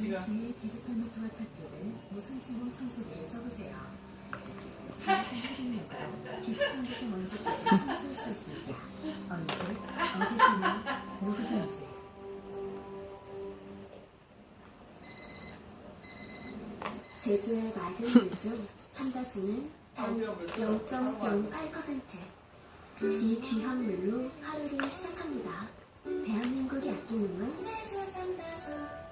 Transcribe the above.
지가. 뒤에 디지털 미터와 탑재를 무선 침범 청소기를 써보세요. 활동력으로 깊숙한 곳의 먼지까지 청소할 수 있습니다. 언제, 어디서나, 누구든지. 제주의 맑은 물 중 상다수는 단 0.08%. 이 귀한 물로 하루를 시작합니다. 대한민국이 아끼는 물 제주 상다수.